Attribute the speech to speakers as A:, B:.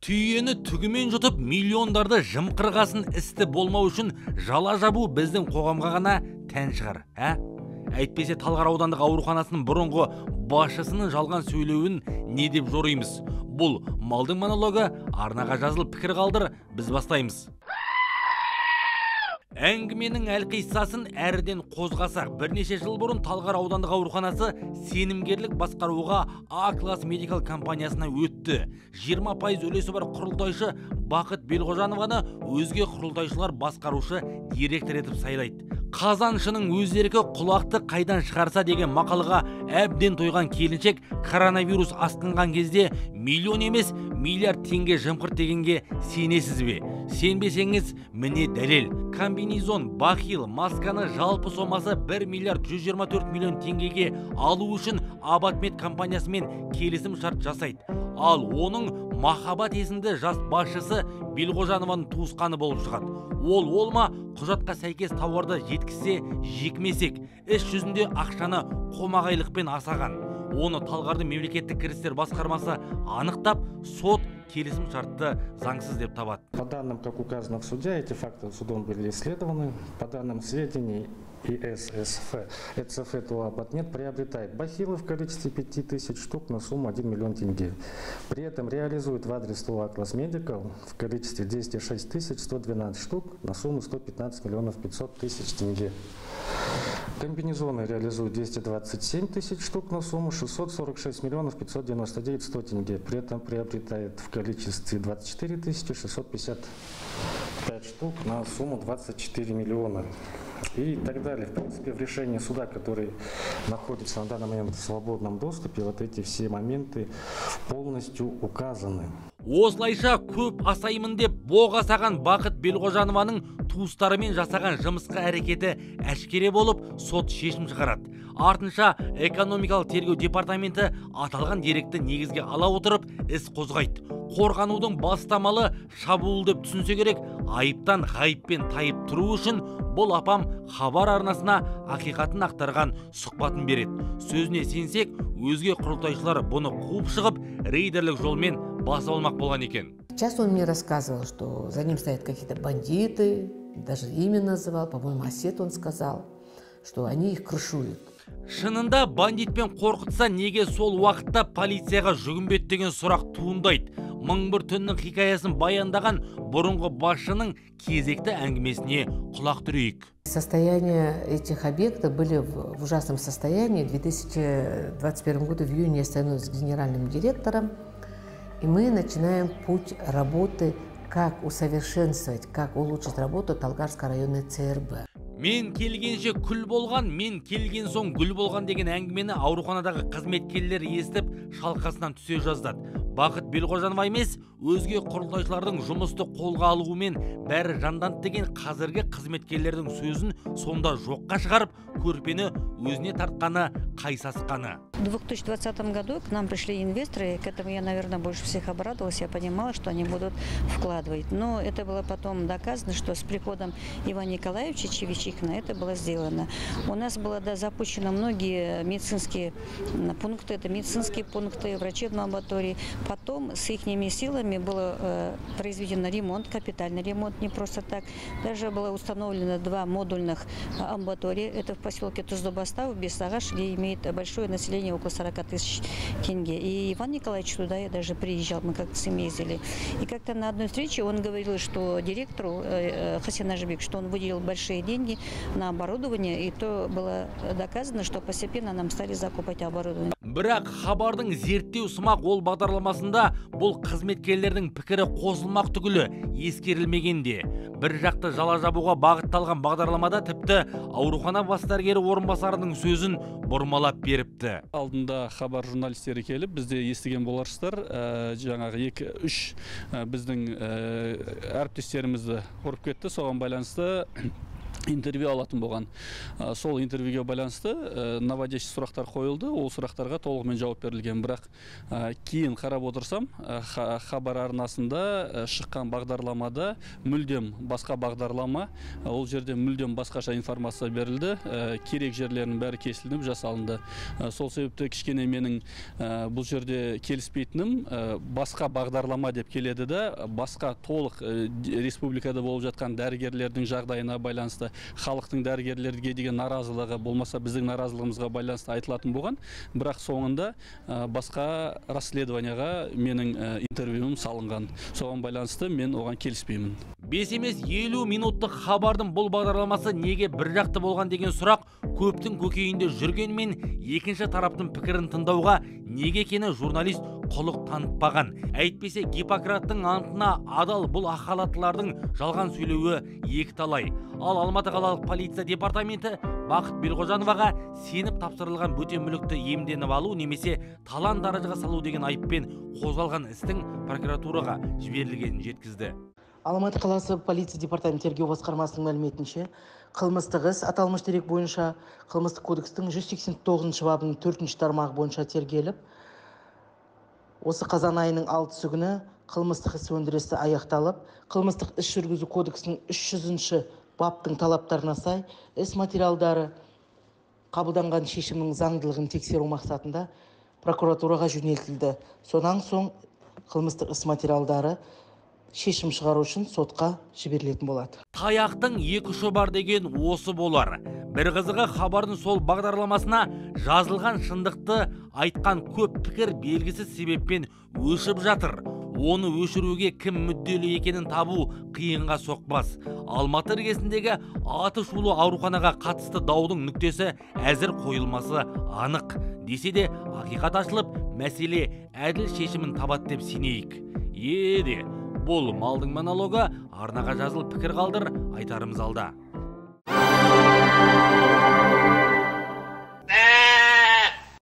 A: Түйені түгімен жұтып миллиондарды жымқырғасын істі болмау үшін жала жабу біздің қоғамға ғана тән шығар, Әйтпесе Талғар аудандық ауруханасының бұрынғы басшысының жалған сөйлеуін не деп жоримыз? Бұл малдың монологы, арнаға жазылып пікір қалдыр, біз бастаймыз. Әңгіменің әлқиссасын әріден қозғасақ, бірнеше жыл бұрын Талғар аудандық ауруханасы сенімгерлік басқаруға А-класс медикал компаниясына өтті. 20% үлесі бар құрылтайшы Бақыт Белғожанованы өзге құрылтайшылар басқарушы директор етіп сайлайды. Қазаншының өздерікі құлақты қайдан шығарса деген мақалға әбден тойған келіншек коронавирус асқынған кезде миллион емес миллиард теңге жымқырт дегенге сенесіз бе? Сенбесеңіз, міне дәлел. Комбинезон, бахил, масканы жалпы сомасы 1 миллиард 124 миллион теңгеге алу үшін Абатмет компаниясымен келісім шарт жасайды. Ал оның Махаббат есімді жас басшысы Белғожанованың туысқаны болып шығады. Ол ма құжатқа сәйкес тауарды жеткізсе жекмесек, іс жүзінде ақшаны қомағайлықпен асаған. Оны Талғардың мемлекеттік кірістер басқармасы анықтап, сот келісім шартты заңсыз деп табады.
B: По данным, как указано в суде, эти факты судом были исследованы. По данным сведений ЭЦФ ТО Абатмет приобретает бахилы в количестве 5000 штук на сумму 1 миллион тенге. При этом реализует в адрес ТО А-класс медикал в количестве 206 112 штук на сумму 115 миллионов 500 тысяч тенге. Комбинезоны реализуют 227 тысяч штук на сумму 646 миллионов 599 100 тенге. При этом приобретает в количестве 24 655 штук на сумму 24 миллиона. И так далее. В принципе, в решении суда, который находится на данный момент в свободном доступе, вот эти все моменты полностью указаны.
A: Осылайша көп асаймын деп боғасаған Бақыт Белғожанованың туыстарымен жасаған жымысқы әрекеті әшкере болып, сот шешім шығарады. Артынша экономикалық тергеу департаменті аталған деректі негізге ала отырып іс қозғайды. Қорғанудың бастамалы шабуыл деп түсінсе керек, айыптан ғайыппен тайып тұру үшін бұл апам хабар арнасына ақиқатын ақтарған сұхбатын береді. Сөзіне сенсек, өзге құрылтайшылар бұны қуып шығып, рейдерлік жолмен басып алмақ болған екен.
C: Сейчас он мне рассказывал, что за ним стоят какие-то бандиты, даже имя называл, по-моему, Осет он сказал, что они их крышуют.
A: Шынында бандитпен қорқытса, неге сол уақытта полицияға жүгінбеді деген сұрақ туындайды. Мың бір түннің хикаясын баяндаған бұрынғы басшының кезекті әңгімесіне құлақ түрейік.
C: Состояние этих объектов были в ужасном состоянии. В 2021 году в июне я становлюсь генеральным директором, и мы начинаем путь работы, как усовершенствовать, как улучшить работу Талгарской районной ЦРБ.
A: Мен келгенше күл болған, мен келген соң гүл болған деген әңгімені ауруханадағы қызметкерлер естіп шалқасынан түсе жаздады. Бақыт Белғожанова емес, өзге құрылтайшылардың жұмысты қолға алуымен бәрі жанданды деген қазіргі қызметкерлердің сөзін сонда жоққа шығарып, көрпені өзіне тартқаны, қайсасқаны.
D: В 2020 году к нам пришли инвесторы, к этому я, наверное, больше всех обрадовалась, я понимала, что они будут вкладывать. Но это было потом доказано, что с приходом Ивана Николаевича Чевичихина это было сделано. У нас было запущено многие медицинские пункты, это медицинские пункты, врачебной амбулатории. Потом с их силами был произведен ремонт, капитальный ремонт, не просто так. Даже было установлено 2 модульных амбулатории. Это в поселке Туздобастав, Бесагаш, где имеет большое население, около 40 тысяч тенге. И Иван Николаевич туда я даже приезжал, мы как-то с ним ездили. И как-то на одной встрече он говорил, что директору Хасен Ажибек, что он выделил большие деньги на оборудование, и то было доказано, что постепенно нам стали закупать оборудование.
A: Бірақ хабардың зерттеу сымақ ол бағдарламасында бұл қызметкерлердің пікірі қосылмақ түгілі ескерілмегенде. Бір жақты жала жабуға бағытталған бағдарламада тіпті аурухана бас дәрігері орынбасарының сөзін бұрмалап беріпті.
E: Алдында хабар журналистері келіп, бізде естіген боларсыздар, жаңағы 2-3 біздің әріптестерімізді ұрып кетті. Соған байланысты интервью алатын болған. Сол интервьюге байланысты наводящий сұрақтар қойылды, ол сұрақтарға толығымен жауап берілген. Бірақ кейін қарап отырсам, хабар арнасында шыққан бағдарламада мүлдем басқа бағдарлама, ол жерде мүлдем басқаша информация берілді, керек жерлерінің бәрі кесілініп жасалынды. Сол себепті кішкене менің бұл жерде келіспейтінім, басқа бағдарлама деп келеді де, басқа толық республикада болып жатқан дәрігерлердің жағдайына байланысты халықтың дәрігерлерге деген наразылығы болмаса біздің наразылығымызға байланысты айтылатын болған, бірақ соңында басқа расследованияға менің интервьюім салынған. Соған байланысты мен оған келіспеймін.
A: 5 емес 50 минуттық хабардың бұл бағдарламасы неге бір жақты болған деген сұрақ көптің көкейінде жүргенмен, екінші тараптың пікірін тыңдауға неге екені журналист құлық танытпаған. Әйтпесе Гиппократтың антына адал бұл ақхалаттылардың жалған сөйлеуі екіталай. Ал Алматы қалалық полиция департаменті Бақыт Белғожановаға сеніп тапсырылған бөтен мүлікті иемденіп алу немесе талан-таражға салу деген айыппен қозғалған істің прокуратураға жіберілгенін жеткізді.
F: Алматы қаласы полиция департаменті тергеу басқармасының мәліметінше, қылмыстық іс аталмыш дерек бойынша қылмыстық кодекстің 189 бабының 4 тармағы бойынша тергеліп, осы қазан айының 6 күні қылмыстық іс өндірісі аяқталып, қылмыстық іс жүргізу кодексінің 300 баптың талаптарына сай іс материалдары қабылданған шешімнің заңдылығын тексеру мақсатында прокуратураға жөнелтілді. Сонан соң қылмыстық іс материалдары шешім шығару үшін сотқа жіберілетін болады.
A: Таяқтың екі ұшы бар деген осы болар. Бір қызығы хабардың сол бағдарламасына жазылған шындықты айтқан көп пікір белгісіз себеппен өшіп жатыр. Оны өшіруге кім мүдделі екенін табу қиынға соқпас. Алматы іргесіндегі аты шулы ауруханаға қатысты даудың нүктесі әзір қойылмасы анық. Десе де ақиқат ашылып, мәселе әділ шешімін табады деп сенейік. Бұл малдың монологы, арнаға жазылып пікір қалдыр, айтарымыз алда.